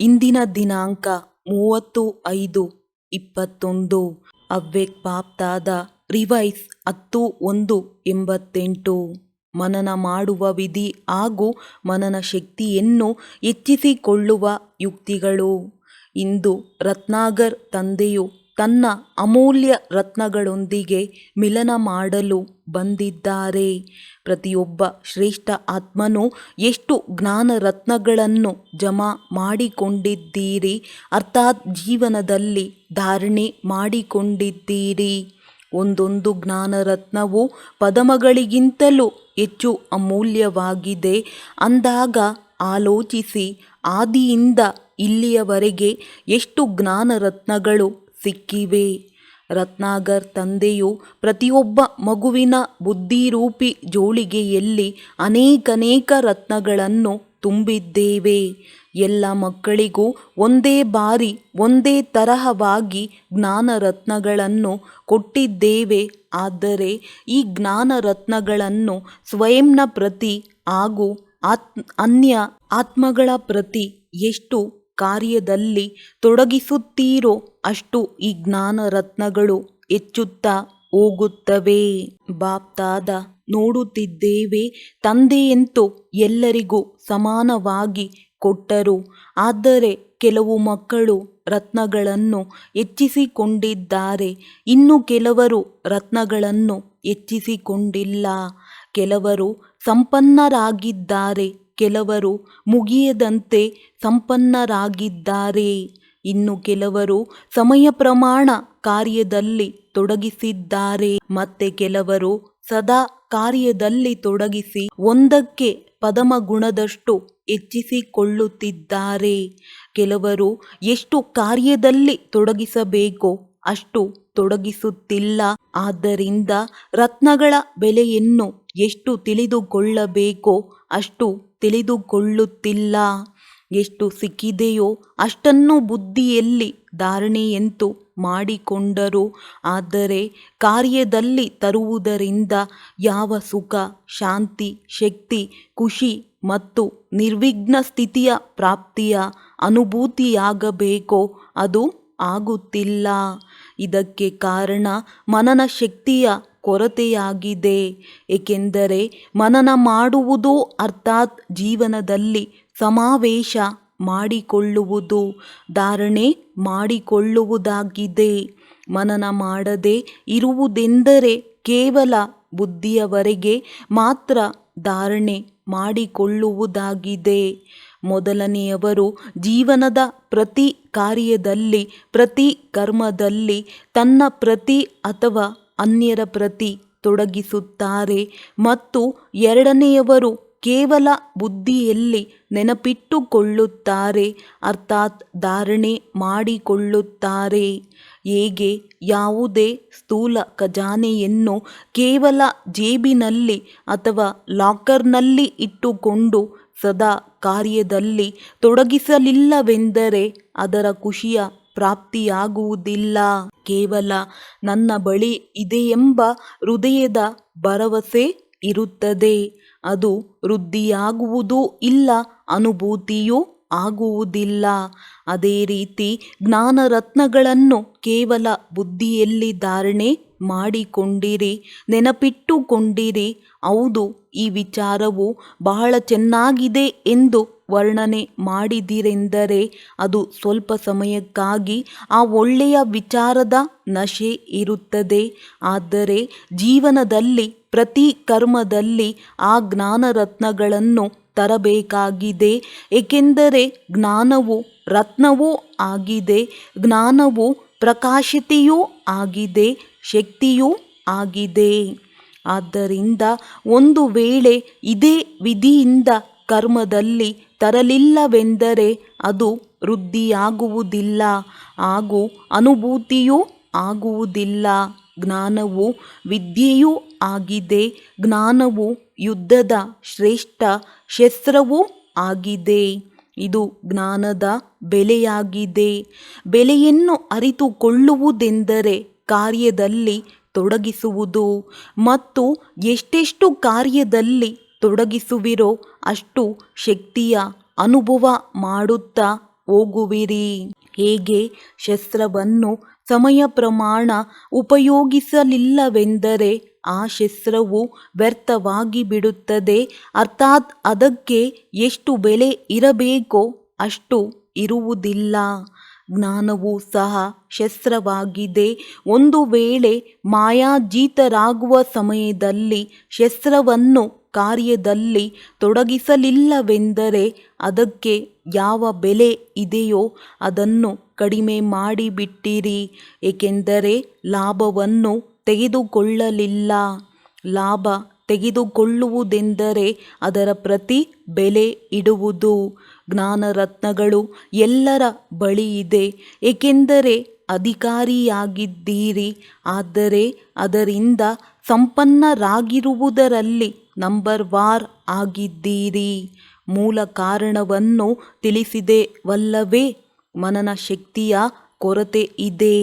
ಇಂದಿನ ದಿನಾಂಕ 30/5/21. ಅವ್ಯಕ್ತ ಬಾಪ್ದಾದ ರಿವೈಸ್ 10/1/88. ಮನನ ಮಾಡುವ ವಿಧಿ ಹಾಗೂ ಮನನ ಶಕ್ತಿಯನ್ನು ಹೆಚ್ಚಿಸಿಕೊಳ್ಳುವ ಯುಕ್ತಿಗಳು. ಇಂದು ರತ್ನಾಗರ್ ತಂದೆಯು ತನ್ನ ಅಮೂಲ್ಯ ರತ್ನಗಳೊಂದಿಗೆ ಮಿಲನ ಮಾಡಲು ಬಂದಿದ್ದಾರೆ. ಪ್ರತಿಯೊಬ್ಬ ಶ್ರೇಷ್ಠ ಆತ್ಮನು ಎಷ್ಟು ಜ್ಞಾನ ರತ್ನಗಳನ್ನು ಜಮಾ ಮಾಡಿಕೊಂಡಿದ್ದೀರಿ, ಅರ್ಥಾತ್ ಜೀವನದಲ್ಲಿ ಧಾರಣೆ ಮಾಡಿಕೊಂಡಿದ್ದೀರಿ. ಒಂದೊಂದು ಜ್ಞಾನ ರತ್ನವು ಪದಮಗಳಿಗಿಂತಲೂ ಹೆಚ್ಚು ಅಮೂಲ್ಯವಾಗಿದೆ ಅಂದಾಗ ಆಲೋಚಿಸಿ, ಆದಿಯಿಂದ ಇಲ್ಲಿಯವರೆಗೆ ಎಷ್ಟು ಜ್ಞಾನ ರತ್ನಗಳು ಸಿಕ್ಕಿವೆ. ರತ್ನಾಗರ್ ತಂದೆಯು ಪ್ರತಿಯೊಬ್ಬ ಮಗುವಿನ ಬುದ್ಧಿರೂಪಿ ಜೋಳಿಗೆಯಲ್ಲಿ ಅನೇಕ ರತ್ನಗಳನ್ನು ತುಂಬಿದ್ದೇವೆ. ಎಲ್ಲ ಮಕ್ಕಳಿಗೂ ಒಂದೇ ಬಾರಿ ಒಂದೇ ತರಹವಾಗಿ ಜ್ಞಾನ ರತ್ನಗಳನ್ನು ಕೊಟ್ಟಿದ್ದೇವೆ. ಆದರೆ ಈ ಜ್ಞಾನ ರತ್ನಗಳನ್ನು ಸ್ವಯಂನ ಪ್ರತಿ ಹಾಗೂ ಅನ್ಯ ಆತ್ಮಗಳ ಪ್ರತಿ ಎಷ್ಟು ಕಾರ್ಯದಲ್ಲಿ ತೊಡಗಿಸುತ್ತೀರೋ ಅಷ್ಟು ಈ ಜ್ಞಾನ ರತ್ನಗಳು ಹೆಚ್ಚುತ್ತಾ ಹೋಗುತ್ತವೆ. ಬಾಪ್ದಾದ ನೋಡುತ್ತಿದ್ದೇವೆ, ತಂದೆಯಂತೂ ಎಲ್ಲರಿಗೂ ಸಮಾನವಾಗಿ ಕೊಟ್ಟರು. ಆದರೆ ಕೆಲವು ಮಕ್ಕಳು ರತ್ನಗಳನ್ನು ಹೆಚ್ಚಿಸಿಕೊಂಡಿದ್ದಾರೆ, ಇನ್ನು ಕೆಲವರು ರತ್ನಗಳನ್ನು ಹೆಚ್ಚಿಸಿಕೊಂಡಿಲ್ಲ. ಕೆಲವರು ಸಂಪನ್ನರಾಗಿದ್ದಾರೆ, ಕೆಲವರು ಮುಗಿಯದಂತೆ ಸಂಪನ್ನರಾಗಿದ್ದಾರೆ. ಇನ್ನು ಕೆಲವರು ಸಮಯ ಪ್ರಮಾಣ ಕಾರ್ಯದಲ್ಲಿ ತೊಡಗಿಸಿದ್ದಾರೆ, ಮತ್ತೆ ಕೆಲವರು ಸದಾ ಕಾರ್ಯದಲ್ಲಿ ತೊಡಗಿಸಿ ಒಂದಕ್ಕೆ ಪದಮ ಗುಣದಷ್ಟು ಹೆಚ್ಚಿಸಿಕೊಳ್ಳುತ್ತಿದ್ದಾರೆ. ಕೆಲವರು ಎಷ್ಟು ಕಾರ್ಯದಲ್ಲಿ ತೊಡಗಿಸಬೇಕೋ ಅಷ್ಟು ತೊಡಗಿಸುತ್ತಿಲ್ಲ. ಆದ್ದರಿಂದ ರತ್ನಗಳ ಬೆಲೆಯನ್ನು ಎಷ್ಟು ತಿಳಿದುಕೊಳ್ಳಬೇಕೋ ಅಷ್ಟು ತಿಳಿದುಕೊಳ್ಳುತ್ತಿಲ್ಲ. ಎಷ್ಟು ಸಿಕ್ಕಿದೆಯೋ ಅಷ್ಟನ್ನು ಬುದ್ಧಿಯಲ್ಲಿ ಧಾರಣೆಯಂತೂ ಮಾಡಿಕೊಂಡರು. ಆದರೆ ಕಾರ್ಯದಲ್ಲಿ ತರುವುದರಿಂದ ಯಾವ ಸುಖ, ಶಾಂತಿ, ಶಕ್ತಿ, ಖುಷಿ ಮತ್ತು ನಿರ್ವಿಘ್ನ ಸ್ಥಿತಿಯ ಪ್ರಾಪ್ತಿಯ ಅನುಭೂತಿಯಾಗಬೇಕೋ ಅದು ಆಗುತ್ತಿಲ್ಲ. ಇದಕ್ಕೆ ಕಾರಣ ಮನನ ಶಕ್ತಿಯ ಕೊರತೆಯಾಗಿದೆ. ಏಕೆಂದರೆ ಮನನ ಮಾಡುವುದು ಅರ್ಥಾತ್ ಜೀವನದಲ್ಲಿ ಸಮಾವೇಶ ಮಾಡಿಕೊಳ್ಳುವುದು, ಧಾರಣೆ ಮಾಡಿಕೊಳ್ಳುವುದಾಗಿದೆ. ಮನನ ಮಾಡದೆ ಇರುವುದೆಂದರೆ ಕೇವಲ ಬುದ್ಧಿಯವರೆಗೆ ಮಾತ್ರ ಧಾರಣೆ ಮಾಡಿಕೊಳ್ಳುವುದಾಗಿದೆ. ಮೊದಲನೆಯವರು ಜೀವನದ ಪ್ರತಿ ಕಾರ್ಯದಲ್ಲಿ, ಪ್ರತಿ ಕರ್ಮದಲ್ಲಿ ತನ್ನ ಪ್ರತಿ ಅಥವಾ ಅನ್ಯರ ಪ್ರತಿ ತೊಡಗಿಸುತ್ತಾರೆ ಮತ್ತು ಎರಡನೆಯವರು ಕೇವಲ ಬುದ್ಧಿಯಲ್ಲಿ ನೆನಪಿಟ್ಟುಕೊಳ್ಳುತ್ತಾರೆ, ಅರ್ಥಾತ್ ಧಾರಣೆ ಮಾಡಿಕೊಳ್ಳುತ್ತಾರೆ. ಹೇಗೆ ಯಾವುದೇ ಸ್ಥೂಲ ಖಜಾನೆಯನ್ನು ಕೇವಲ ಜೇಬಿನಲ್ಲಿ ಅಥವಾ ಲಾಕರ್ನಲ್ಲಿ ಇಟ್ಟುಕೊಂಡು ಸದಾ ಕಾರ್ಯದಲ್ಲಿ ತೊಡಗಿಸಲಿಲ್ಲವೆಂದರೆ ಅದರ ಖುಷಿಯ ಪ್ರಾಪ್ತಿಯಾಗುವುದಿಲ್ಲ. ಕೇವಲ ನನ್ನ ಬಳಿ ಇದೆಯೆಂಬ ಹೃದಯದ ಭರವಸೆ ಇರುತ್ತದೆ, ಅದು ವೃದ್ಧಿಯಾಗುವುದೂ ಇಲ್ಲ, ಅನುಭೂತಿಯೂ ಆಗುವುದಿಲ್ಲ. ಅದೇ ರೀತಿ ಜ್ಞಾನ ರತ್ನಗಳನ್ನು ಕೇವಲ ಬುದ್ಧಿಯಲ್ಲಿ ಧಾರಣೆ ಮಾಡಿಕೊಂಡಿರಿ, ನೆನಪಿಟ್ಟುಕೊಂಡಿರಿ. ಹೌದು, ಈ ವಿಚಾರವು ಬಹಳ ಚೆನ್ನಾಗಿದೆ ಎಂದು ವರ್ಣನೆ ಮಾಡಿದಿರೆಂದರೆ ಅದು ಸ್ವಲ್ಪ ಸಮಯಕ್ಕಾಗಿ ಆ ಒಳ್ಳೆಯ ವಿಚಾರದ ನಶೆ ಇರುತ್ತದೆ. ಆದರೆ ಜೀವನದಲ್ಲಿ ಪ್ರತಿ ಕರ್ಮದಲ್ಲಿ ಆ ಜ್ಞಾನ ರತ್ನಗಳನ್ನು ತರಬೇಕಾಗಿದೆ. ಏಕೆಂದರೆ ಜ್ಞಾನವು ರತ್ನವೂ ಆಗಿದೆ, ಜ್ಞಾನವು ಪ್ರಕಾಶತೆಯೂ ಆಗಿದೆ, ಶಕ್ತಿಯೂ ಆಗಿದೆ. ಆದ್ದರಿಂದ ಒಂದು ವೇಳೆ ಇದೇ ವಿಧಿಯಿಂದ ಕರ್ಮದಲ್ಲಿ ತರಲಿಲ್ಲವೆಂದರೆ ಅದು ವೃದ್ಧಿಯಾಗುವುದಿಲ್ಲ ಹಾಗೂ ಅನುಭೂತಿಯೂ ಆಗುವುದಿಲ್ಲ. ಜ್ಞಾನವು ವಿದ್ಯೆಯೂ ಆಗಿದೆ, ಜ್ಞಾನವು ಯುದ್ಧದ ಶ್ರೇಷ್ಠ ಶಸ್ತ್ರವೂ ಆಗಿದೆ. ಇದು ಜ್ಞಾನದ ಬೆಲೆಯಾಗಿದೆ. ಬೆಲೆಯನ್ನು ಅರಿತುಕೊಳ್ಳುವುದೆಂದರೆ ಕಾರ್ಯದಲ್ಲಿ ತೊಡಗಿಸುವುದು ಮತ್ತು ಎಷ್ಟೆಷ್ಟು ಕಾರ್ಯದಲ್ಲಿ ತೊಡಗಿಸುವಿರೋ ಅಷ್ಟು ಶಕ್ತಿಯ ಅನುಭವ ಮಾಡುತ್ತಾ ಹೋಗುವಿರಿ. ಹೇಗೆ ಶಸ್ತ್ರವನ್ನು ಸಮಯ ಪ್ರಮಾಣ ಉಪಯೋಗಿಸಲಿಲ್ಲವೆಂದರೆ ಆ ಶಸ್ತ್ರವು ವ್ಯರ್ಥವಾಗಿ ಬಿಡುತ್ತದೆ. ಅರ್ಥಾತ್ ಅದಕ್ಕೆ ಎಷ್ಟು ಬೆಲೆ ಇರಬೇಕೋ ಅಷ್ಟು ಇರುವುದಿಲ್ಲ. ಜ್ಞಾನವೂ ಸಹ ಶಸ್ತ್ರವಾಗಿದೆ. ಒಂದು ವೇಳೆ ಮಾಯಾಜೀತರಾಗುವ ಸಮಯದಲ್ಲಿ ಶಸ್ತ್ರವನ್ನು ಕಾರ್ಯದಲ್ಲಿ ತೊಡಗಿಸಲಿಲ್ಲವೆಂದರೆ ಅದಕ್ಕೆ ಯಾವ ಬೆಲೆ ಇದೆಯೋ ಅದನ್ನು ಕಡಿಮೆ ಮಾಡಿಬಿಟ್ಟಿರಿ. ಏಕೆಂದರೆ ಲಾಭವನ್ನು ತೆಗೆದುಕೊಳ್ಳಲಿಲ್ಲ. ಲಾಭ ತೆಗೆದುಕೊಳ್ಳುವುದೆಂದರೆ ಅದರ ಪ್ರತಿ ಬೆಲೆ ಇಡುವುದು. ಜ್ಞಾನರತ್ನಗಳು ಎಲ್ಲರ ಬಳಿ ಇದೆ, ಏಕೆಂದರೆ ಅಧಿಕಾರಿಯಾಗಿದ್ದೀರಿ. ಆದರೆ ಅದರಿಂದ ಸಂಪನ್ನರಾಗಿರುವುದರಲ್ಲಿ ನಂಬರ್ ವಾರ್ ಆಗಿದ್ದೀರಿ. ಮೂಲ ಕಾರಣವನ್ನು ತಿಳಿಸಿದೆವಲ್ಲವೇ? ಮನನ ಶಕ್ತಿಯ ಕೊರತೆ ಇದೆ.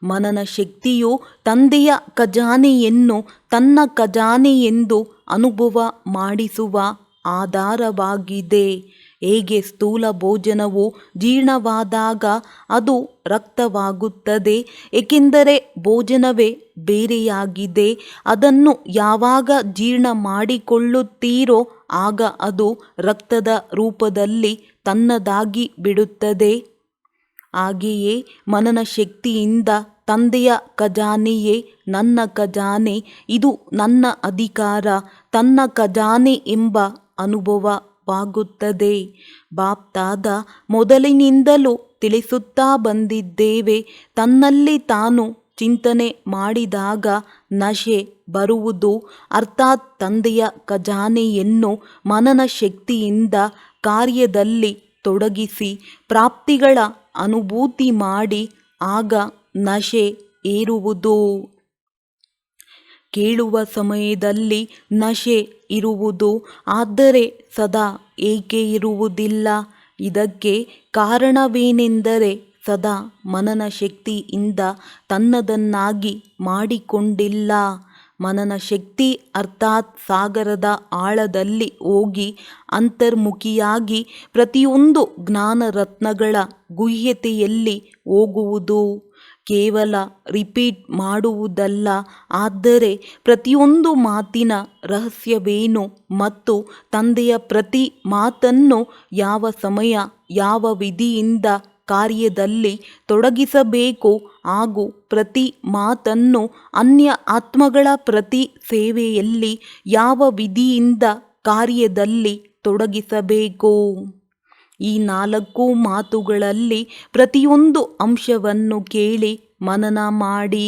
ಮನನ ಶಕ್ತಿಯು ತಂದೆಯ ಖಜಾನೆಯನ್ನು ತನ್ನ ಖಜಾನೆಯೆಂದು ಅನುಭವ ಮಾಡಿಸುವ ಆಧಾರವಾಗಿದೆ. ಹೇಗೆ ಸ್ಥೂಲ ಭೋಜನವು ಜೀರ್ಣವಾದಾಗ ಅದು ರಕ್ತವಾಗುತ್ತದೆ, ಏಕೆಂದರೆ ಭೋಜನವೇ ಬೇರೆಯಾಗಿದೆ. ಅದನ್ನು ಯಾವಾಗ ಜೀರ್ಣ ಮಾಡಿಕೊಳ್ಳುತ್ತೀರೋ ಆಗ ಅದು ರಕ್ತದ ರೂಪದಲ್ಲಿ ತನ್ನದಾಗಿ ಬಿಡುತ್ತದೆ. ಹಾಗೆಯೇ ಮನನ ಶಕ್ತಿಯಿಂದ ತಂದೆಯ ಖಜಾನೆಯೇ ನನ್ನ ಖಜಾನೆ, ಇದು ನನ್ನ ಅಧಿಕಾರ, ತನ್ನ ಖಜಾನೆ ಎಂಬ ಅನುಭವವಾಗುತ್ತದೆ. ಬಾಪ್ದಾದ ಮೊದಲಿನಿಂದಲೂ ತಿಳಿಸುತ್ತಾ ಬಂದಿದ್ದೇವೆ, ತನ್ನಲ್ಲಿ ತಾನು ಚಿಂತನೆ ಮಾಡಿದಾಗ ನಶೆ ಬರುವುದು. ಅರ್ಥಾತ್ ತಂದೆಯ ಖಜಾನೆಯನ್ನು ಮನನ ಶಕ್ತಿಯಿಂದ ಕಾರ್ಯದಲ್ಲಿ ತೊಡಗಿಸಿ ಪ್ರಾಪ್ತಿಗಳ ಅನುಭೂತಿ ಮಾಡಿ ಆಗ ನಶೆ ಏರುವುದು. ಕೇಳುವ ಸಮಯದಲ್ಲಿ ನಶೆ ಇರುವುದು, ಆದರೆ ಸದಾ ಏಕೆ ಇರುವುದಿಲ್ಲ? ಇದಕ್ಕೆ ಕಾರಣವೇನೆಂದರೆ ಸದಾ ಮನನ ಶಕ್ತಿಯಿಂದ ತನ್ನದನ್ನಾಗಿ ಮಾಡಿಕೊಂಡಿಲ್ಲ. ಮನನ ಶಕ್ತಿ ಅರ್ಥಾತ್ ಸಾಗರದ ಆಳದಲ್ಲಿ ಹೋಗಿ ಅಂತರ್ಮುಖಿಯಾಗಿ ಪ್ರತಿಯೊಂದು ಜ್ಞಾನರತ್ನಗಳ ಗುಹ್ಯತೆಯಲ್ಲಿ ಹೋಗುವುದು. ಕೇವಲ ರಿಪೀಟ್ ಮಾಡುವುದಲ್ಲ, ಆದರೆ ಪ್ರತಿಯೊಂದು ಮಾತಿನ ರಹಸ್ಯವೇನು ಮತ್ತು ತಂದೆಯ ಪ್ರತಿ ಮಾತನ್ನು ಯಾವ ಸಮಯ ಯಾವ ವಿಧಿಯಿಂದ ಕಾರ್ಯದಲ್ಲಿ ತೊಡಗಿಸಬೇಕು ಹಾಗೂ ಪ್ರತಿ ಮಾತನ್ನು ಅನ್ಯ ಆತ್ಮಗಳ ಪ್ರತಿ ಸೇವೆಯಲ್ಲಿ ಯಾವ ವಿಧಿಯಿಂದ ಕಾರ್ಯದಲ್ಲಿ ತೊಡಗಿಸಬೇಕು. ಈ 4 ಮಾತುಗಳಲ್ಲಿ ಪ್ರತಿಯೊಂದು ಅಂಶವನ್ನು ಕೇಳಿ ಮನನ ಮಾಡಿ.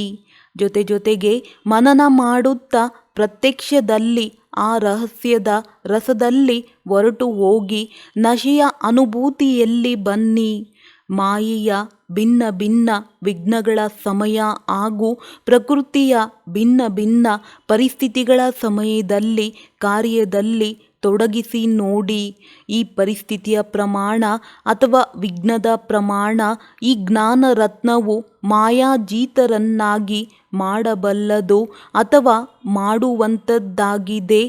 ಜೊತೆಗೆ ಮನನ ಮಾಡುತ್ತಾ ಪ್ರತ್ಯಕ್ಷದಲ್ಲಿ ಆ ರಹಸ್ಯದ ರಸದಲ್ಲಿ ಹೊರಟು ಹೋಗಿ ನಶೆಯ ಅನುಭೂತಿಯಲ್ಲಿ ಬನ್ನಿ. ಮಾಯೆಯ ಭಿನ್ನ ಭಿನ್ನ ವಿಘ್ನಗಳ ಸಮಯ ಹಾಗೂ ಪ್ರಕೃತಿಯ ಭಿನ್ನ ಭಿನ್ನ ಪರಿಸ್ಥಿತಿಗಳ ಸಮಯದಲ್ಲಿ ಕಾರ್ಯದಲ್ಲಿ ತೊಡಗಿಸಿ ನೋಡಿ. ಈ ಪರಿಸ್ಥಿತಿಯ ಪ್ರಮಾಣ ಅಥವಾ ವಿಘ್ನದ ಪ್ರಮಾಣ ಈ ಜ್ಞಾನರತ್ನವು ಮಾಯಾಜೀತರನ್ನಾಗಿ ಮಾಡಬಲ್ಲದು ಅಥವಾ ಮಾಡುವಂಥದ್ದಾಗಿದೆ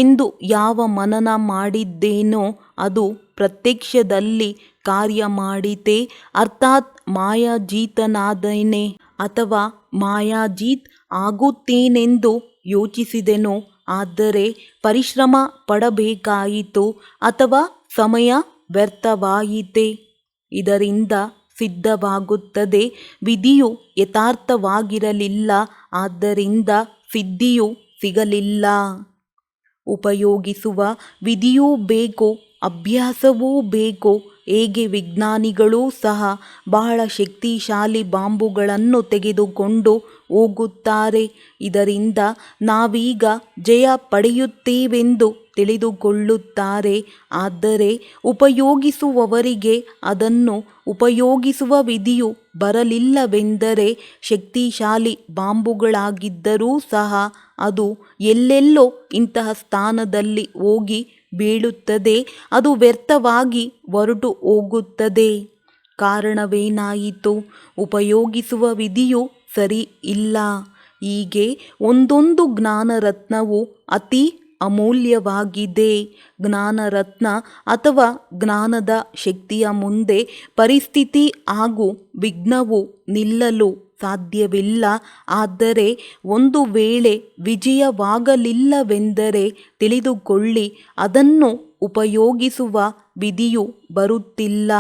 ಎಂದು ಯಾವ ಮನನ ಮಾಡಿದ್ದೇನೋ ಅದು ಪ್ರತ್ಯಕ್ಷದಲ್ಲಿ ಕಾರ್ಯ ಮಾಡಿತೆ. ಅರ್ಥಾತ್ ಮಾಯಾಜೀತನಾದೇನೆ ಅಥವಾ ಮಾಯಾಜೀತ್ ಆಗುತ್ತೇನೆಂದು ಯೋಚಿಸಿದೆನೋ, ಆದರೆ ಪರಿಶ್ರಮ ಪಡಬೇಕಾಯಿತು ಅಥವಾ ಸಮಯ ವ್ಯರ್ಥವಾಯಿತೆ. ಇದರಿಂದ ಸಿದ್ಧವಾಗುತ್ತದೆ, ವಿಧಿಯು ಯಥಾರ್ಥವಾಗಿರಲಿಲ್ಲ, ಆದ್ದರಿಂದ ಸಿದ್ಧಿಯೂ ಸಿಗಲಿಲ್ಲ. ಉಪಯೋಗಿಸುವ ವಿಧಿಯೂ ಬೇಕು, ಅಭ್ಯಾಸವೂ ಬೇಕು. ಹೇಗೆ ವಿಜ್ಞಾನಿಗಳೂ ಸಹ ಬಹಳ ಶಕ್ತಿಶಾಲಿ ಬಾಂಬುಗಳನ್ನು ತೆಗೆದುಕೊಂಡು ಹೋಗುತ್ತಾರೆ. ಇದರಿಂದ ನಾವೀಗ ಜಯ ಪಡೆಯುತ್ತೇವೆಂದು ತಿಳಿದುಕೊಳ್ಳುತ್ತಾರೆ. ಆದರೆ ಉಪಯೋಗಿಸುವವರಿಗೆ ಅದನ್ನು ಉಪಯೋಗಿಸುವ ವಿಧಿಯು ಬರಲಿಲ್ಲವೆಂದರೆ ಶಕ್ತಿಶಾಲಿ ಬಾಂಬುಗಳಾಗಿದ್ದರೂ ಸಹ ಅದು ಎಲ್ಲೆಲ್ಲೋ ಇಂತಹ ಸ್ಥಾನದಲ್ಲಿ ಹೋಗಿ ಬೀಳುತ್ತದೆ. ಅದು ವ್ಯರ್ಥವಾಗಿ ಹೊರಟು ಹೋಗುತ್ತದೆ. ಕಾರಣವೇನಾಯಿತು? ಉಪಯೋಗಿಸುವ ವಿಧಿಯು ಸರಿ ಇಲ್ಲ. ಹೀಗೆ ಒಂದೊಂದು ಜ್ಞಾನರತ್ನವು ಅತಿ ಅಮೂಲ್ಯವಾಗಿದೆ. ಜ್ಞಾನರತ್ನ ಅಥವಾ ಜ್ಞಾನದ ಶಕ್ತಿಯ ಮುಂದೆ ಪರಿಸ್ಥಿತಿ ಹಾಗೂ ವಿಘ್ನವು ನಿಲ್ಲಲು ಸಾಧ್ಯವಿಲ್ಲ. ಆದರೆ ಒಂದು ವೇಳೆ ವಿಜಯವಾಗಲಿಲ್ಲವೆಂದರೆ ತಿಳಿದುಕೊಳ್ಳಿ, ಅದನ್ನು ಉಪಯೋಗಿಸುವ ವಿಧಿಯು ಬರುತ್ತಿಲ್ಲ.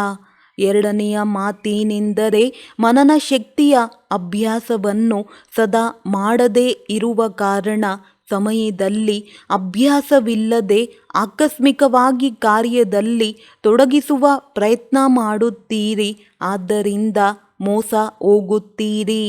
ಎರಡನೆಯ ಮಾತೇನೆಂದರೆ ಮನನ ಶಕ್ತಿಯ ಅಭ್ಯಾಸವನ್ನು ಸದಾ ಮಾಡದೇ ಇರುವ ಕಾರಣ ಸಮಯದಲ್ಲಿ ಅಭ್ಯಾಸವಿಲ್ಲದೆ ಆಕಸ್ಮಿಕವಾಗಿ ಕಾರ್ಯದಲ್ಲಿ ತೊಡಗಿಸುವ ಪ್ರಯತ್ನ ಮಾಡುತ್ತೀರಿ. ಆದ್ದರಿಂದ ಮೋಸ ಹೋಗುತ್ತೀರಿ.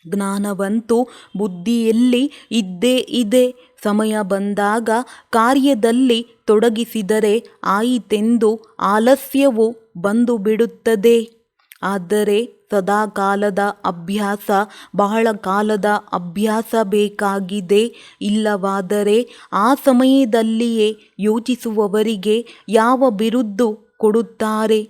ಜ್ಞಾನವಂತೂ ಬುದ್ಧಿಯಲ್ಲಿ ಇದ್ದೇ ಇದೆ. ಸಮಯ ಬಂದಾಗ ಕಾರ್ಯದಲ್ಲಿ ತೊಡಗಿಸಿದರೆ ಆಯಿತೆಂದು ಆಲಸ್ಯವು ಬಂದು ಬಿಡುತ್ತದೆ. ಆದರೆ ಸದಾಕಾಲದ ಅಭ್ಯಾಸ, ಬಹಳ ಕಾಲದ ಅಭ್ಯಾಸ ಬೇಕಾಗಿದೆ. ಇಲ್ಲವಾದರೆ ಆ ಸಮಯದಲ್ಲಿಯೇ ಯೋಚಿಸುವವರಿಗೆ ಯಾವ ಬಿರುದು ಕೊಡುತ್ತಾರೆ?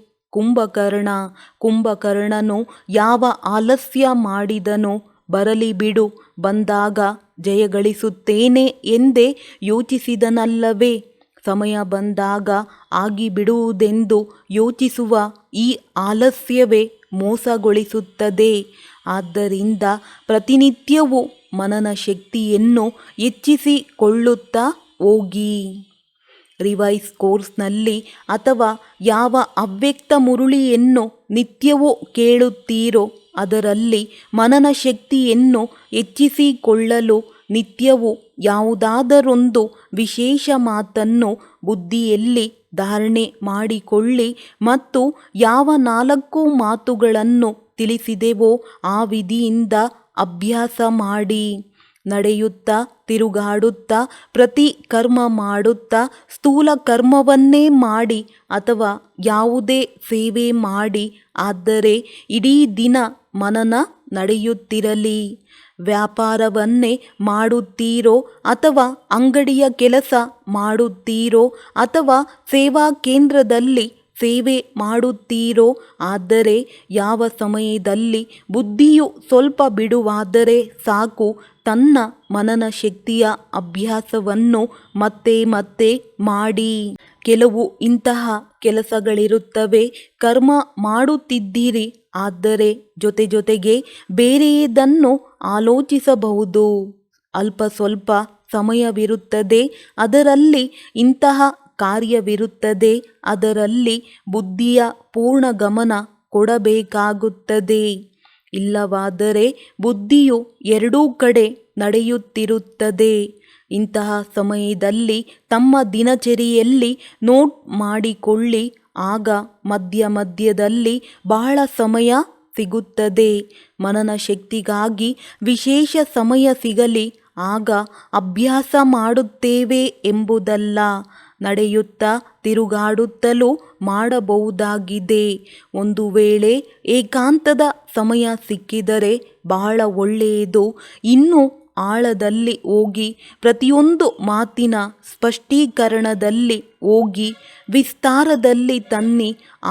ಕುಂಭಕರ್ಣನು ಯಾವ ಆಲಸ್ಯ ಮಾಡಿದನೋ, ಬರಲಿ ಬಿಡು, ಬಂದಾಗ ಜಯಗಳಿಸುತ್ತೇನೆ ಎಂದೇ ಯೋಚಿಸಿದನಲ್ಲವೇ? ಸಮಯ ಬಂದಾಗ ಆಗಿಬಿಡುವುದೆಂದು ಯೋಚಿಸುವ ಈ ಆಲಸ್ಯವೇ ಮೋಸಗೊಳಿಸುತ್ತದೆ. ಆದ್ದರಿಂದ ಪ್ರತಿನಿತ್ಯವೂ ಮನನ ಶಕ್ತಿಯನ್ನು ಹೆಚ್ಚಿಸಿಕೊಳ್ಳುತ್ತಾ ಹೋಗಿ. ರಿವೈಸ್ ಕೋರ್ಸ್ನಲ್ಲಿ ಅಥವಾ ಯಾವ ಅವ್ಯಕ್ತ ಮುರುಳಿಯನ್ನು ನಿತ್ಯವೂ ಕೇಳುತ್ತೀರೋ ಅದರಲ್ಲಿ ಮನನ ಶಕ್ತಿಯನ್ನು ಹೆಚ್ಚಿಸಿಕೊಳ್ಳಲು ನಿತ್ಯವೂ ಯಾವುದಾದರೊಂದು ವಿಶೇಷ ಮಾತನ್ನು ಬುದ್ಧಿಯಲ್ಲಿ ಧಾರಣೆ ಮಾಡಿಕೊಳ್ಳಿ ಮತ್ತು ಯಾವ 4 ಮಾತುಗಳನ್ನು ತಿಳಿಸಿದೆವೋ ಆ ವಿಧಿಯಿಂದ ಅಭ್ಯಾಸ ಮಾಡಿ. ನಡೆಯುತ್ತಾ, ತಿರುಗಾಡುತ್ತಾ, ಪ್ರತಿ ಕರ್ಮ ಮಾಡುತ್ತಾ, ಸ್ಥೂಲ ಕರ್ಮವನ್ನೇ ಮಾಡಿ ಅಥವಾ ಯಾವುದೇ ಸೇವೆ ಮಾಡಿ, ಆದರೆ ಇಡೀ ದಿನ ಮನನ ನಡೆಯುತ್ತಿರಲಿ. ವ್ಯಾಪಾರವನ್ನೇ ಮಾಡುತ್ತೀರೋ ಅಥವಾ ಅಂಗಡಿಯ ಕೆಲಸ ಮಾಡುತ್ತೀರೋ ಅಥವಾ ಸೇವಾ ಕೇಂದ್ರದಲ್ಲಿ ಸೇವೆ ಮಾಡುತ್ತೀರೋ, ಆದರೆ ಯಾವ ಸಮಯದಲ್ಲಿ ಬುದ್ಧಿಯು ಸ್ವಲ್ಪ ಬಿಡುವಾದರೆ ಸಾಕು, ತನ್ನ ಮನನ ಶಕ್ತಿಯ ಅಭ್ಯಾಸವನ್ನು ಮತ್ತೆ ಮತ್ತೆ ಮಾಡಿ. ಕೆಲವು ಇಂತಹ ಕೆಲಸಗಳಿರುತ್ತವೆ. ಕರ್ಮ ಮಾಡುತ್ತಿದ್ದೀರಿ, ಆದರೆ ಜೊತೆಗೆ ಬೇರೆಯದನ್ನು ಆಲೋಚಿಸಬಹುದು. ಅಲ್ಪ ಸ್ವಲ್ಪ ಸಮಯವಿರುತ್ತದೆ, ಅದರಲ್ಲಿ ಇಂತಹ ಕಾರ್ಯವಿರುತ್ತದೆ, ಅದರಲ್ಲಿ ಬುದ್ಧಿಯ ಪೂರ್ಣ ಗಮನ ಕೊಡಬೇಕಾಗುತ್ತದೆ. ಇಲ್ಲವಾದರೆ ಬುದ್ಧಿಯು ಎರಡೂ ಕಡೆ ನಡೆಯುತ್ತಿರುತ್ತದೆ. ಇಂತಹ ಸಮಯದಲ್ಲಿ ತಮ್ಮ ದಿನಚರಿಯಲ್ಲಿ ನೋಟ್ ಮಾಡಿಕೊಳ್ಳಿ. ಆಗ ಮಧ್ಯದಲ್ಲಿ ಬಹಳ ಸಮಯ ಸಿಗುತ್ತದೆ. ಮನನ ಶಕ್ತಿಗಾಗಿ ವಿಶೇಷ ಸಮಯ ಸಿಗಲಿ, ಆಗ ಅಭ್ಯಾಸ ಮಾಡುತ್ತೇವೆ ಎಂಬುದಲ್ಲ, ನಡೆಯುತ್ತಾ ತಿರುಗಾಡುತ್ತಲೂ ಮಾಡಬಹುದಾಗಿದೆ. ಒಂದು ವೇಳೆ ಏಕಾಂತದ ಸಮಯ ಸಿಕ್ಕಿದರೆ ಬಹಳ ಒಳ್ಳೆಯದು. ಇನ್ನೂ ಆಳದಲ್ಲಿ ಹೋಗಿ ಪ್ರತಿಯೊಂದು ಮಾತಿನ ಸ್ಪಷ್ಟೀಕರಣದಲ್ಲಿ ಹೋಗಿ ವಿಸ್ತಾರದಲ್ಲಿ ತನ್ನಿ,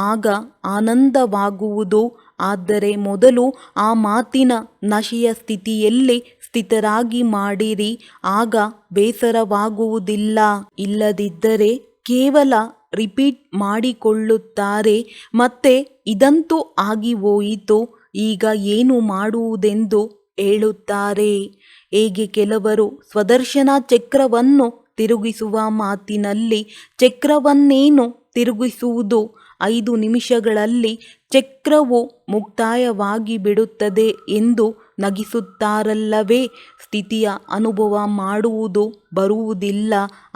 ಆಗ ಆನಂದವಾಗುವುದು. ಆದರೆ ಮೊದಲು ಆ ಮಾತಿನ ನಶೆಯ ಸ್ಥಿತಿಯಲ್ಲಿ ಸ್ಥಿತರಾಗಿ ಮಾಡಿರಿ, ಆಗ ಬೇಸರವಾಗುವುದಿಲ್ಲ. ಇಲ್ಲದಿದ್ದರೆ ಕೇವಲ ರಿಪೀಟ್ ಮಾಡಿಕೊಳ್ಳುತ್ತಾರೆ. ಮತ್ತೆ ಇದಂತೂ ಆಗಿ ಹೋಯಿತು, ಈಗ ಏನು ಮಾಡುವುದೆಂದು ಹೇಳುತ್ತಾರೆ. ಹೇಗೆ ಕೆಲವರು ಸ್ವದರ್ಶನ ಚಕ್ರವನ್ನು ತಿರುಗಿಸುವ ಮಾತಿನಲ್ಲಿ ಚಕ್ರವನ್ನೇನು ತಿರುಗಿಸುವುದು, 5 ನಿಮಿಷಗಳಲ್ಲಿ ಚಕ್ರವು ಮುಕ್ತಾಯವಾಗಿ ಬಿಡುತ್ತದೆ ಎಂದು ನಗಿಸುತ್ತಾರಲ್ಲವೇ? ಸ್ಥಿತಿಯ ಅನುಭವ ಮಾಡುವುದು ಬರುವುದಿಲ್ಲ,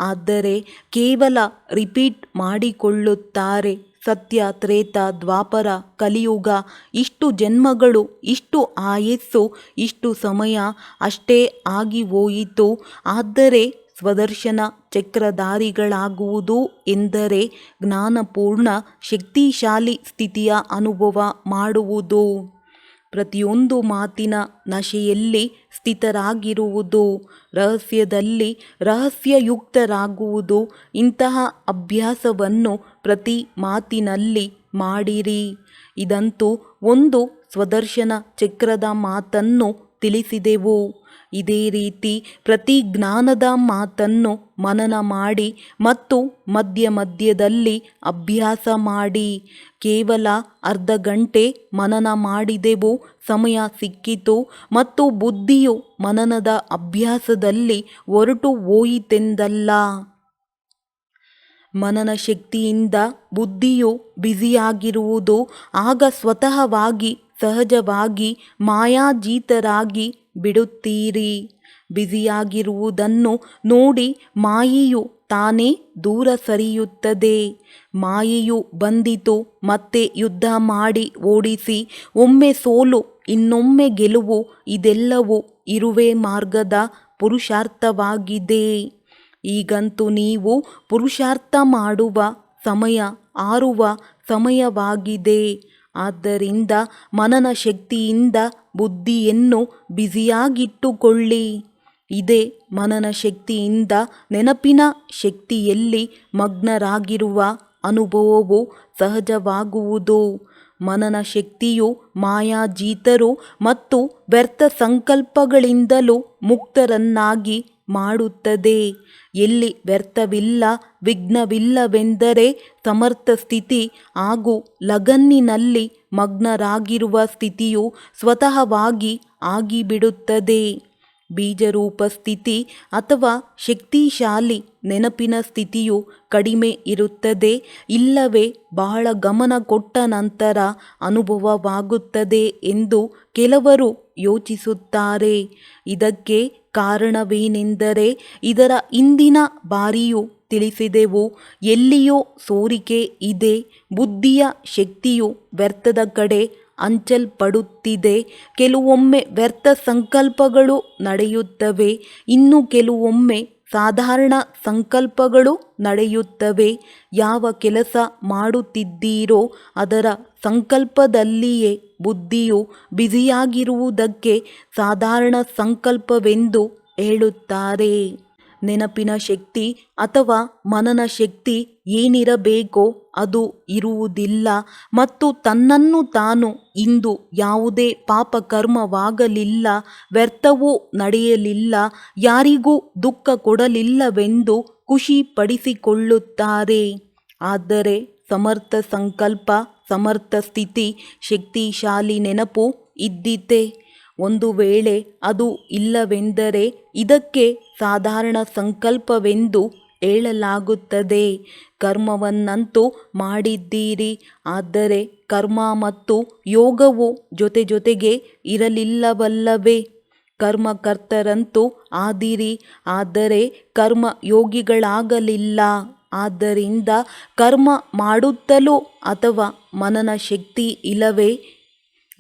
ಆದರೆ ಕೇವಲ ರಿಪೀಟ್ ಮಾಡಿಕೊಳ್ಳುತ್ತಾರೆ. ಸತ್ಯ, ತ್ರೇತ, ದ್ವಾಪರ, ಕಲಿಯುಗ, ಇಷ್ಟು ಜನ್ಮಗಳು, ಇಷ್ಟು ಆಯಸ್ಸು, ಇಷ್ಟು ಸಮಯ ಅಷ್ಟೇ ಆಗಿ ಹೋಯಿತು. ಆದರೆ ಸ್ವದರ್ಶನ ಚಕ್ರಧಾರಿಗಳಾಗುವುದು ಎಂದರೆ ಜ್ಞಾನಪೂರ್ಣ ಶಕ್ತಿಶಾಲಿ ಸ್ಥಿತಿಯ ಅನುಭವ ಮಾಡುವುದು. ಪ್ರತಿಯೊಂದು ಮಾತಿನ ನಶೆಯಲ್ಲಿ ಸ್ಥಿತರಾಗಿರುವುದು, ರಹಸ್ಯದಲ್ಲಿ ರಹಸ್ಯಯುಕ್ತರಾಗುವುದು. ಇಂತಹ ಅಭ್ಯಾಸವನ್ನು ಪ್ರತಿ ಮಾತಿನಲ್ಲಿ ಮಾಡಿರಿ. ಇದಂತೂ ಒಂದು ಸ್ವದರ್ಶನ ಚಕ್ರದ ಮಾತನ್ನು ತಿಳಿಸಿದೆವು. ಇದೇ ರೀತಿ ಪ್ರತಿ ಜ್ಞಾನದ ಮಾತನ್ನು ಮನನ ಮಾಡಿ ಮತ್ತು ಮಧ್ಯ ಮಧ್ಯದಲ್ಲಿ ಅಭ್ಯಾಸ ಮಾಡಿ. ಕೇವಲ ಅರ್ಧ ಗಂಟೆ ಮನನ ಮಾಡಿದೆವು, ಸಮಯ ಸಿಕ್ಕಿತು ಮತ್ತು ಬುದ್ಧಿಯು ಮನನದ ಅಭ್ಯಾಸದಲ್ಲಿ ಹೊರಟು ಹೋಯಿತೆಂದಲ್ಲ. ಮನನ ಶಕ್ತಿಯಿಂದ ಬುದ್ಧಿಯು ಬ್ಯುಸಿಯಾಗಿರುವುದು. ಆಗ ಸ್ವತಃವಾಗಿ ಸಹಜವಾಗಿ ಮಾಯಾಜೀತರಾಗಿ ಬಿಡುತ್ತೀರಿ. ಬ್ಯುಸಿಯಾಗಿರುವುದನ್ನು ನೋಡಿ ಮಾಯೆಯು ತಾನೇ ದೂರ ಸರಿಯುತ್ತದೆ. ಮಾಯೆಯು ಬಂದಿತು, ಮತ್ತೆ ಯುದ್ಧ ಮಾಡಿ ಓಡಿಸಿ, ಒಮ್ಮೆ ಸೋಲು ಇನ್ನೊಮ್ಮೆ ಗೆಲುವು, ಇದೆಲ್ಲವೂ ಇರುವೆ ಮಾರ್ಗದ ಪುರುಷಾರ್ಥವಾಗಿದೆ. ಈಗಂತೂ ನೀವು ಪುರುಷಾರ್ಥ ಮಾಡುವ ಸಮಯ, ಆರುವ ಸಮಯವಾಗಿದೆ. ಆದ್ದರಿಂದ ಮನನ ಶಕ್ತಿಯಿಂದ ಬುದ್ಧಿಯನ್ನು ಬ್ಯುಸಿಯಾಗಿಟ್ಟುಕೊಳ್ಳಿ. ಇದೇ ಮನನ ಶಕ್ತಿಯಿಂದ ನೆನಪಿನ ಶಕ್ತಿಯಲ್ಲಿ ಮಗ್ನರಾಗಿರುವ ಅನುಭವವು ಸಹಜವಾಗುವುದು. ಮನನ ಶಕ್ತಿಯು ಮಾಯಾಜೀತರು ಮತ್ತು ವ್ಯರ್ಥ ಸಂಕಲ್ಪಗಳಿಂದಲೂ ಮುಕ್ತರನ್ನಾಗಿ ಮಾಡುತ್ತದೆ. ಎಲ್ಲಿ ವ್ಯರ್ಥವಿಲ್ಲ, ವಿಘ್ನವಿಲ್ಲವೆಂದರೆ ಸಮರ್ಥ ಸ್ಥಿತಿ ಹಾಗೂ ಲಗನ್ನಿನಲ್ಲಿ ಮಗ್ನರಾಗಿರುವ ಸ್ಥಿತಿಯು ಸ್ವತಃವಾಗಿ ಆಗಿಬಿಡುತ್ತದೆ. ಬೀಜರೂಪ ಸ್ಥಿತಿ ಅಥವಾ ಶಕ್ತಿಶಾಲಿ ನೆನಪಿನ ಸ್ಥಿತಿಯು ಕಡಿಮೆ ಇರುತ್ತದೆ, ಇಲ್ಲವೇ ಬಹಳ ಗಮನ ಕೊಟ್ಟ ನಂತರ ಅನುಭವವಾಗುತ್ತದೆ ಎಂದು ಕೆಲವರು ಯೋಚಿಸುತ್ತಾರೆ. ಇದಕ್ಕೆ ಕಾರಣವೇನೆಂದರೆ, ಇದರ ಹಿಂದಿನ ಬಾರಿಯೂ ತಿಳಿಸಿದೆವು, ಎಲ್ಲಿಯೋ ಸೋರಿಕೆ ಇದೆ. ಬುದ್ಧಿಯ ಶಕ್ತಿಯು ವ್ಯರ್ಥದ ಕಡೆ ಹಂಚಲ್ಪಡುತ್ತಿದೆ. ಕೆಲವೊಮ್ಮೆ ವ್ಯರ್ಥ ಸಂಕಲ್ಪಗಳು ನಡೆಯುತ್ತವೆ, ಇನ್ನು ಕೆಲವೊಮ್ಮೆ ಸಾಧಾರಣ ಸಂಕಲ್ಪಗಳು ನಡೆಯುತ್ತವೆ. ಯಾವ ಕೆಲಸ ಮಾಡುತ್ತಿದ್ದೀರೋ ಅದರ ಸಂಕಲ್ಪದಲ್ಲಿಯೇ ಬುದ್ಧಿಯು ಬ್ಯುಸಿಯಾಗಿರುವುದಕ್ಕೆ ಸಾಧಾರಣ ಸಂಕಲ್ಪವೆಂದು ಹೇಳುತ್ತಾರೆ. ನೆನಪಿನ ಶಕ್ತಿ ಅಥವಾ ಮನನ ಶಕ್ತಿ ಏನಿರಬೇಕೋ ಅದು ಇರುವುದಿಲ್ಲ ಮತ್ತು ತನ್ನನ್ನು ತಾನು ಇಂದು ಯಾವುದೇ ಪಾಪಕರ್ಮವಾಗಲಿಲ್ಲ, ವ್ಯರ್ಥವೂ ನಡೆಯಲಿಲ್ಲ, ಯಾರಿಗೂ ದುಃಖ ಕೊಡಲಿಲ್ಲವೆಂದು ಖುಷಿಪಡಿಸಿಕೊಳ್ಳುತ್ತಾರೆ. ಆದರೆ ಸಮರ್ಥ ಸಂಕಲ್ಪ, ಸಮರ್ಥ ಸ್ಥಿತಿ, ಶಕ್ತಿಶಾಲಿ ನೆನಪು ಇದ್ದೀತೆ. ಒಂದು ವೇಳೆ ಅದು ಇಲ್ಲವೆಂದರೆ ಇದಕ್ಕೆ ಸಾಧಾರಣ ಸಂಕಲ್ಪವೆಂದು ಹೇಳಲಾಗುತ್ತದೆ. ಕರ್ಮವನ್ನಂತೂ ಮಾಡಿದ್ದೀರಿ, ಆದರೆ ಕರ್ಮ ಮತ್ತು ಯೋಗವು ಜೊತೆ ಜೊತೆಗೆ ಇರಲಿಲ್ಲವಲ್ಲವೇ? ಕರ್ಮಕರ್ತರಂತೂ ಆದಿರಿ, ಆದರೆ ಕರ್ಮ ಯೋಗಿಗಳಾಗಲಿಲ್ಲ. ಆದ್ದರಿಂದ ಕರ್ಮ ಮಾಡುತ್ತಲೋ ಅಥವಾ ಮನನ ಶಕ್ತಿ ಇಲ್ಲವೇ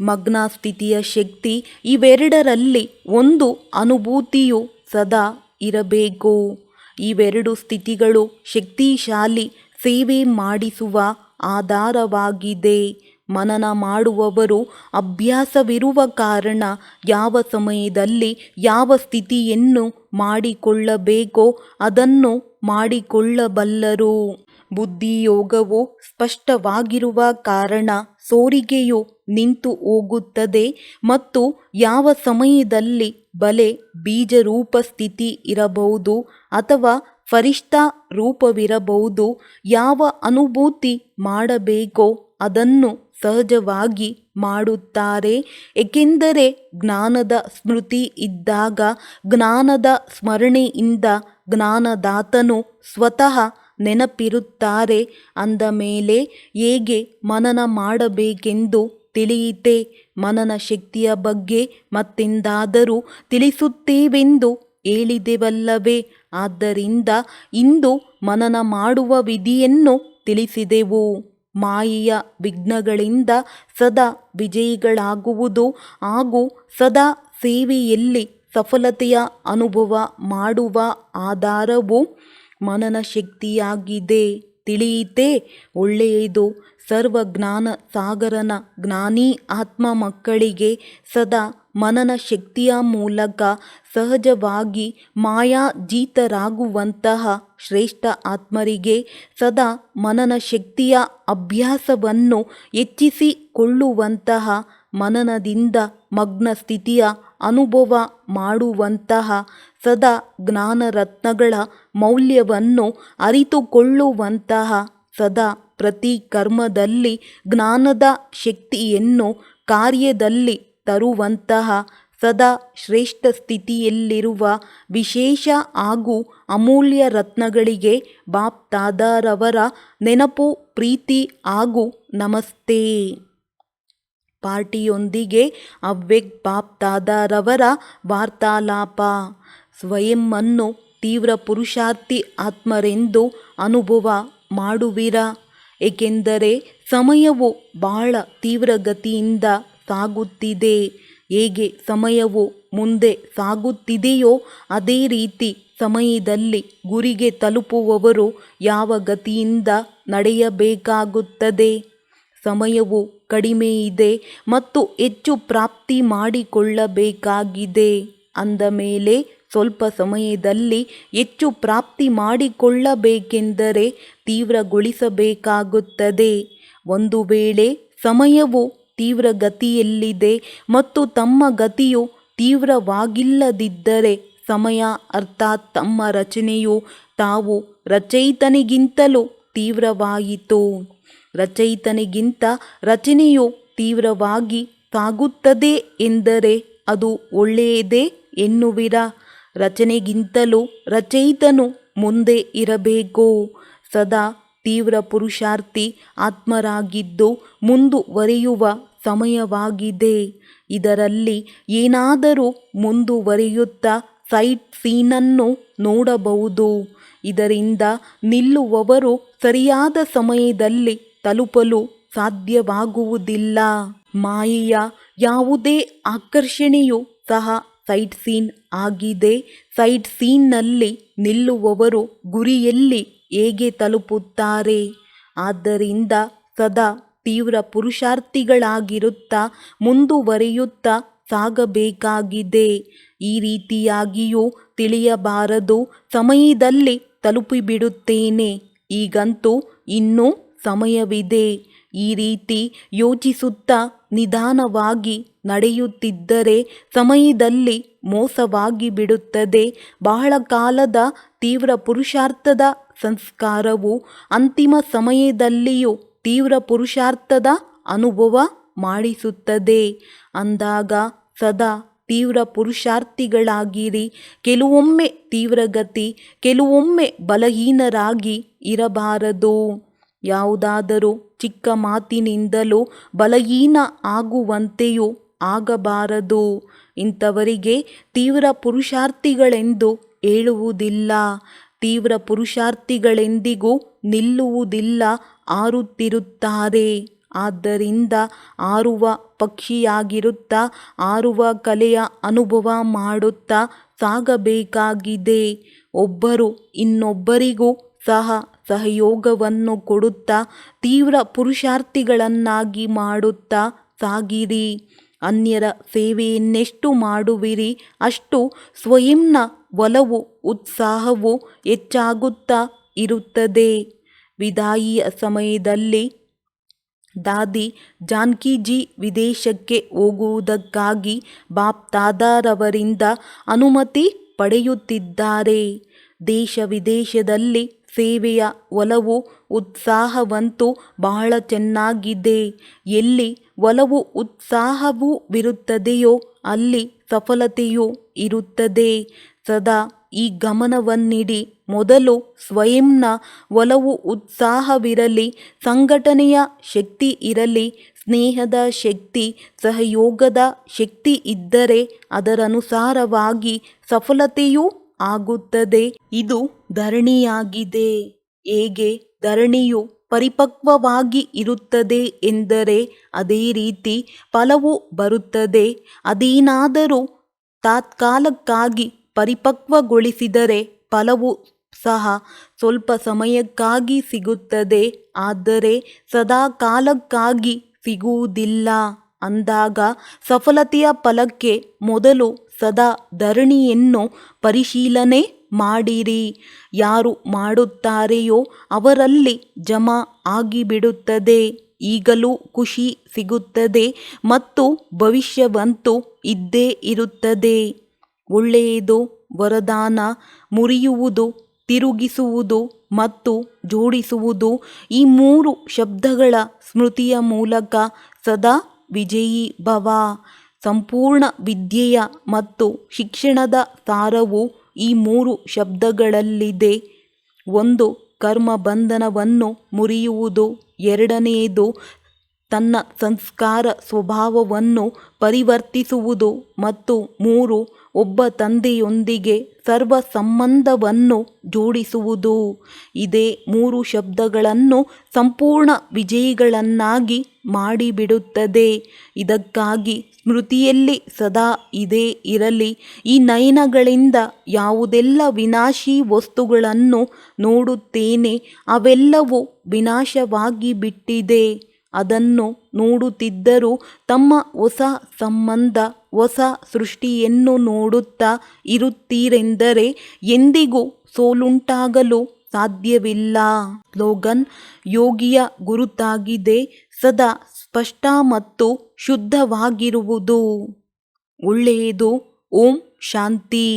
ಮಗ್ನ ಸ್ಥಿತಿಯ ಶಕ್ತಿ, ಇವೆರಡರಲ್ಲಿ ಒಂದು ಅನುಭೂತಿಯು ಸದಾ ಇರಬೇಕು. ಇವೆರಡು ಸ್ಥಿತಿಗಳು ಶಕ್ತಿಶಾಲಿ ಸೇವೆ ಮಾಡಿಸುವ ಆಧಾರವಾಗಿದೆ. ಮನನ ಮಾಡುವವರು ಅಭ್ಯಾಸವಿರುವ ಕಾರಣ ಯಾವ ಸಮಯದಲ್ಲಿ ಯಾವ ಸ್ಥಿತಿಯನ್ನು ಮಾಡಿಕೊಳ್ಳಬೇಕೋ ಅದನ್ನು ಮಾಡಿಕೊಳ್ಳಬಲ್ಲರು. ಬುದ್ಧಿಯೋಗವು ಸ್ಪಷ್ಟವಾಗಿರುವ ಕಾರಣ ಸೋರಿಕೆಯು ನಿಂತು ಹೋಗುತ್ತದೆ ಮತ್ತು ಯಾವ ಸಮಯದಲ್ಲಿ ಬಲೆ ಬೀಜರೂಪ ಸ್ಥಿತಿ ಇರಬಹುದು ಅಥವಾ ಫರಿಷ್ಠಾ ರೂಪವಿರಬಹುದು. ಯಾವ ಅನುಭೂತಿ ಮಾಡಬೇಕೋ ಅದನ್ನು ಸಹಜವಾಗಿ ಮಾಡುತ್ತಾರೆ, ಏಕೆಂದರೆ ಜ್ಞಾನದ ಸ್ಮೃತಿ ಇದ್ದಾಗ ಜ್ಞಾನದ ಸ್ಮರಣೆಯಿಂದ ಜ್ಞಾನದಾತನು ಸ್ವತಃ ನೆನಪಿರುತ್ತಾರೆ. ಅಂದ ಮೇಲೆ ಹೇಗೆ ಮನನ ಮಾಡಬೇಕೆಂದು ತಿಳಿಯಿತೆ. ಮನನ ಶಕ್ತಿಯ ಬಗ್ಗೆ ಮತ್ತೆಂದಾದರೂ ತಿಳಿಸುತ್ತೇವೆಂದು ಹೇಳಿದೆವಲ್ಲವೇ? ಆದ್ದರಿಂದ ಇಂದು ಮನನ ಮಾಡುವ ವಿಧಿಯನ್ನು ತಿಳಿಸಿದೆವು. ಮಾಯೆಯ ವಿಘ್ನಗಳಿಂದ ಸದಾ ವಿಜಯಿಗಳಾಗುವುದು ಹಾಗೂ ಸದಾ ಸೇವೆಯಲ್ಲಿ ಸಫಲತೆಯ ಅನುಭವ ಮಾಡುವ ಆಧಾರವು ಮನನ ಶಕ್ತಿಯಾಗಿದೆ. ತಿಳಿಯಿತೆ? ಒಳ್ಳೆಯದು. ಸರ್ವಜ್ಞಾನ ಸಾಗರನ ಜ್ಞಾನಿ ಆತ್ಮ ಮಕ್ಕಳಿಗೆ ಸದಾ ಮನನ ಶಕ್ತಿಯ ಮೂಲಕ ಸಹಜವಾಗಿ ಮಾಯಾಜೀತರಾಗುವಂತಹ ಶ್ರೇಷ್ಠ ಆತ್ಮರಿಗೆ ಸದಾ ಮನನ ಶಕ್ತಿಯ ಅಭ್ಯಾಸವನ್ನು ಹೆಚ್ಚಿಸಿಕೊಳ್ಳುವಂತಹ ಮನನದಿಂದ ಮಗ್ನ ಸ್ಥಿತಿಯ ಅನುಭವ ಮಾಡುವಂತಹ ಸದಾ ಜ್ಞಾನರತ್ನಗಳ ಮೌಲ್ಯವನ್ನು ಅರಿತುಕೊಳ್ಳುವಂತಹ ಸದಾ ಪ್ರತಿ ಕರ್ಮದಲ್ಲಿ ಜ್ಞಾನದ ಶಕ್ತಿಯನ್ನು ಕಾರ್ಯದಲ್ಲಿ ತರುವಂತಹ ಸದಾ ಶ್ರೇಷ್ಠ ಸ್ಥಿತಿಯಲ್ಲಿರುವ ವಿಶೇಷ ಹಾಗೂ ಅಮೂಲ್ಯ ರತ್ನಗಳಿಗೆ ಬಾಪ್ ದಾದಾರವರ ನೆನಪು, ಪ್ರೀತಿ ಹಾಗೂ ನಮಸ್ತೆ. ಪಾರ್ಟಿಯೊಂದಿಗೆ ಅವ್ಯಕ್ತ ಬಾಪ್ ದಾದಾರವರ ವಾರ್ತಾಲಾಪ. ಸ್ವಯಂವನ್ನು ತೀವ್ರ ಪುರುಷಾರ್ಥಿ ಆತ್ಮರೆಂದು ಅನುಭವ ಮಾಡುವಿರಾ? ಏಕೆಂದರೆ ಸಮಯವು ಬಹಳ ತೀವ್ರಗತಿಯಿಂದ ಸಾಗುತ್ತಿದೆ. ಹೇಗೆ ಸಮಯವು ಮುಂದೆ ಸಾಗುತ್ತಿದೆಯೋ ಅದೇ ರೀತಿ ಸಮಯದಲ್ಲಿ ಗುರಿಗೆ ತಲುಪುವವರು ಯಾವ ಗತಿಯಿಂದ ನಡೆಯಬೇಕಾಗುತ್ತದೆ? ಸಮಯವು ಕಡಿಮೆ ಇದೆ ಮತ್ತು ಹೆಚ್ಚು ಪ್ರಾಪ್ತಿ ಮಾಡಿಕೊಳ್ಳಬೇಕಾಗಿದೆ ಅಂದ ಮೇಲೆ ಸ್ವಲ್ಪ ಸಮಯದಲ್ಲಿ ಹೆಚ್ಚು ಪ್ರಾಪ್ತಿ ಮಾಡಿಕೊಳ್ಳಬೇಕೆಂದರೆ ತೀವ್ರಗೊಳಿಸಬೇಕಾಗುತ್ತದೆ. ಒಂದು ವೇಳೆ ಸಮಯವು ತೀವ್ರಗತಿಯಲ್ಲಿದೆ ಮತ್ತು ತಮ್ಮ ಗತಿಯು ತೀವ್ರವಾಗಿಲ್ಲದಿದ್ದರೆ ಸಮಯ ಅರ್ಥಾತ್ ತಮ್ಮ ರಚನೆಯು ತಾವು ರಚಯಿತನಿಗಿಂತಲೂ ತೀವ್ರವಾಯಿತು. ರಚಯಿತನಿಗಿಂತ ರಚನೆಯು ತೀವ್ರವಾಗಿ ಸಾಗುತ್ತದೆ ಎಂದರೆ ಅದು ಒಳ್ಳೆಯದೇ ಎನ್ನುವಿರಾ? ರಚನೆಗಿಂತಲೂ ರಚಯಿತನು ಮುಂದೆ ಇರಬೇಕು. ಸದಾ ತೀವ್ರ ಪುರುಷಾರ್ಥಿ ಆತ್ಮರಾಗಿದ್ದು ಮುಂದುವರಿಯುವ ಸಮಯವಾಗಿದೆ. ಇದರಲ್ಲಿ ಏನಾದರೂ ಮುಂದುವರಿಯುತ್ತಾ ಸೈಟ್ ಸೀನನ್ನು ನೋಡಬಹುದು. ಇದರಿಂದ ನಿಲ್ಲುವವರು ಸರಿಯಾದ ಸಮಯದಲ್ಲಿ ತಲುಪಲು ಸಾಧ್ಯವಾಗುವುದಿಲ್ಲ. ಮಾಯೆಯ ಯಾವುದೇ ಆಕರ್ಷಣೆಯು ಸಹ ಸೈಟ್ ಸೀನ್ ಆಗಿದೆ. ಸೈಟ್ ಸೀನ್ನಲ್ಲಿ ನಿಲ್ಲುವವರು ಗುರಿಯಲ್ಲಿ ಹೇಗೆ ತಲುಪುತ್ತಾರೆ? ಆದ್ದರಿಂದ ಸದಾ ತೀವ್ರ ಪುರುಷಾರ್ಥಿಗಳಾಗಿರುತ್ತಾ ಮುಂದುವರಿಯುತ್ತಾ ಸಾಗಬೇಕಾಗಿದೆ. ಈ ರೀತಿಯಾಗಿಯೂ ತಿಳಿಯಬಾರದು, ಸಮಯದಲ್ಲಿ ತಲುಪಿಬಿಡುತ್ತೇನೆ, ಈಗಂತೂ ಇನ್ನೂ ಸಮಯವಿದೆ. ಈ ರೀತಿ ಯೋಚಿಸುತ್ತಾ ನಿಧಾನವಾಗಿ ನಡೆಯುತ್ತಿದ್ದರೆ ಸಮಯದಲ್ಲಿ ಮೋಸವಾಗಿ ಬಿಡುತ್ತದೆ. ಬಹಳ ಕಾಲದ ತೀವ್ರ ಪುರುಷಾರ್ಥದ ಸಂಸ್ಕಾರವು ಅಂತಿಮ ಸಮಯದಲ್ಲಿಯೂ ತೀವ್ರ ಪುರುಷಾರ್ಥದ ಅನುಭವ ಮಾಡಿಸುತ್ತದೆ. ಅಂದಾಗ ಸದಾ ತೀವ್ರ ಪುರುಷಾರ್ಥಿಗಳಾಗಿರಿ. ಕೆಲವೊಮ್ಮೆ ತೀವ್ರಗತಿ, ಕೆಲವೊಮ್ಮೆ ಬಲಹೀನರಾಗಿ ಇರಬಾರದು. ಯಾವುದಾದರೂ ಚಿಕ್ಕ ಮಾತಿನಿಂದಲೂ ಬಲಹೀನ ಆಗುವಂತೆಯೂ ಆಗಬಾರದು. ಇಂಥವರಿಗೆ ತೀವ್ರ ಪುರುಷಾರ್ಥಿಗಳೆಂದು ಹೇಳುವುದಿಲ್ಲ. ತೀವ್ರ ಪುರುಷಾರ್ಥಿಗಳೆಂದಿಗೂ ನಿಲ್ಲುವುದಿಲ್ಲ, ಹಾರುತ್ತಿರುತ್ತಾರೆ. ಆದ್ದರಿಂದ ಹಾರುವ ಪಕ್ಷಿಯಾಗಿರುತ್ತಾ ಹಾರುವ ಕಲೆಯ ಅನುಭವ ಮಾಡುತ್ತಾ ಸಾಗಬೇಕಾಗಿದೆ. ಒಬ್ಬರು ಇನ್ನೊಬ್ಬರಿಗೂ ಸಹ ಸಹಯೋಗವನ್ನು ಕೊಡುತ್ತಾ ತೀವ್ರ ಪುರುಷಾರ್ಥಿಗಳನ್ನಾಗಿ ಮಾಡುತ್ತಾ ಸಾಗಿರಿ. ಅನ್ಯರ ಸೇವೆಯನ್ನೆಷ್ಟು ಮಾಡುವಿರಿ ಅಷ್ಟು ಸ್ವಯಂನ ಒಲವು ಉತ್ಸಾಹವು ಹೆಚ್ಚಾಗುತ್ತಾ ಇರುತ್ತದೆ. ವಿದಾಯಿಯ ಸಮಯದಲ್ಲಿ ದಾದಿ ಜಾನಕಿಜಿ ವಿದೇಶಕ್ಕೆ ಹೋಗುವುದಕ್ಕಾಗಿ ಬಾಪ್ ದಾದಾರವರಿಂದ ಅನುಮತಿ ಪಡೆಯುತ್ತಿದ್ದಾರೆ. ದೇಶ ವಿದೇಶದಲ್ಲಿ ಸೇವೆಯ ಒಲವು ಉತ್ಸಾಹವಂತೂ ಬಹಳ ಚೆನ್ನಾಗಿದೆ. ಎಲ್ಲಿ ಒಲವು ಉತ್ಸಾಹವಿರುತ್ತದೆಯೋ ಅಲ್ಲಿ ಸಫಲತೆಯೂ ಇರುತ್ತದೆ. ಸದಾ ಈ ಗಮನವನ್ನಿಡಿ. ಮೊದಲು ಸ್ವಯಂನ ಒಲವು ಉತ್ಸಾಹವಿರಲಿ, ಸಂಘಟನೆಯ ಶಕ್ತಿ ಇರಲಿ, ಸ್ನೇಹದ ಶಕ್ತಿ, ಸಹಯೋಗದ ಶಕ್ತಿ ಇದ್ದರೆ ಅದರನುಸಾರವಾಗಿ ಸಫಲತೆಯೂ ಆಗುತ್ತದೆ. ಇದು ಧರಣಿಯಾಗಿದೆ. ಹೇಗೆ ಧರಣಿಯು ಪರಿಪಕ್ವವಾಗಿ ಇರುತ್ತದೆ ಎಂದರೆ ಅದೇ ರೀತಿ ಫಲವು ಬರುತ್ತದೆ. ಅದೇನಾದರೂ ತಾತ್ಕಾಲಕ್ಕಾಗಿ ಪರಿಪಕ್ವಗೊಳಿಸಿದರೆ ಫಲವು ಸಹ ಸ್ವಲ್ಪ ಸಮಯಕ್ಕಾಗಿ ಸಿಗುತ್ತದೆ, ಆದರೆ ಸದಾ ಕಾಲಕ್ಕಾಗಿ ಸಿಗುವುದಿಲ್ಲ. ಅಂದಾಗ ಸಫಲತೆಯ ಫಲಕ್ಕೆ ಮೊದಲು ಸದಾ ಧರಣಿಯನ್ನು ಪರಿಶೀಲನೆ ಮಾಡಿರಿ. ಯಾರು ಮಾಡುತ್ತಾರೆಯೋ ಅವರಲ್ಲಿ ಜಮಾ ಆಗಿಬಿಡುತ್ತದೆ. ಈಗಲೂ ಖುಷಿ ಸಿಗುತ್ತದೆ ಮತ್ತು ಭವಿಷ್ಯವಂತೂ ಇದ್ದೇ ಇರುತ್ತದೆ. ಒಳ್ಳೆಯದು. ವರದಾನ: ಮುರಿಯುವುದು, ತಿರುಗಿಸುವುದು ಮತ್ತು ಜೋಡಿಸುವುದು. ಈ 3 ಶಬ್ದಗಳ ಸ್ಮೃತಿಯ ಮೂಲಕ ಸದಾ ವಿಜಯೀ ಭವ. ಸಂಪೂರ್ಣ ವಿದ್ಯೆಯ ಮತ್ತು ಶಿಕ್ಷಣದ ಸಾರವು ಈ 3 ಶಬ್ದಗಳಲ್ಲಿದೆ. 1. ಕರ್ಮ ಬಂಧನವನ್ನು ಮುರಿಯುವುದು. 2ನೇದು ತನ್ನ ಸಂಸ್ಕಾರ ಸ್ವಭಾವವನ್ನು ಪರಿವರ್ತಿಸುವುದು ಮತ್ತು 3. ಒಬ್ಬ ತಂದೆಯೊಂದಿಗೆ ಸರ್ವ ಸಂಬಂಧವನ್ನು ಜೋಡಿಸುವುದು. ಇದೇ 3 ಶಬ್ದಗಳನ್ನು ಸಂಪೂರ್ಣ ವಿಜಯಿಗಳನ್ನಾಗಿ ಮಾಡಿಬಿಡುತ್ತದೆ. ಇದಕ್ಕಾಗಿ ಸ್ಮೃತಿಯಲ್ಲಿ ಸದಾ ಇದೇ ಇರಲಿ: ಈ ನಯನಗಳಿಂದ ಯಾವುದೆಲ್ಲ ವಿನಾಶಿ ವಸ್ತುಗಳನ್ನು ನೋಡುತ್ತೇನೆ ಅವೆಲ್ಲವೂ ವಿನಾಶವಾಗಿ ಬಿಟ್ಟಿದೆ. ಅದನ್ನು ನೋಡುತ್ತಿದ್ದರೂ ತಮ್ಮ ಹೊಸ ಸಂಬಂಧ, ಹೊಸ ಸೃಷ್ಟಿಯನ್ನು ನೋಡುತ್ತಾ ಇರುತ್ತೀರೆಂದರೆ ಎಂದಿಗೂ ಸೋಲುಂಟಾಗಲು ಸಾಧ್ಯವಿಲ್ಲ. ಸ್ಲೋಗನ್: ಯೋಗಿಯ ಗುರುತಾಗಿದೆ ಸದಾ ಸ್ಪಷ್ಟ ಮತ್ತು ಶುದ್ಧವಾಗಿರುವುದು. ಒಳ್ಳೆಯದು. ಓಂ ಶಾಂತಿ.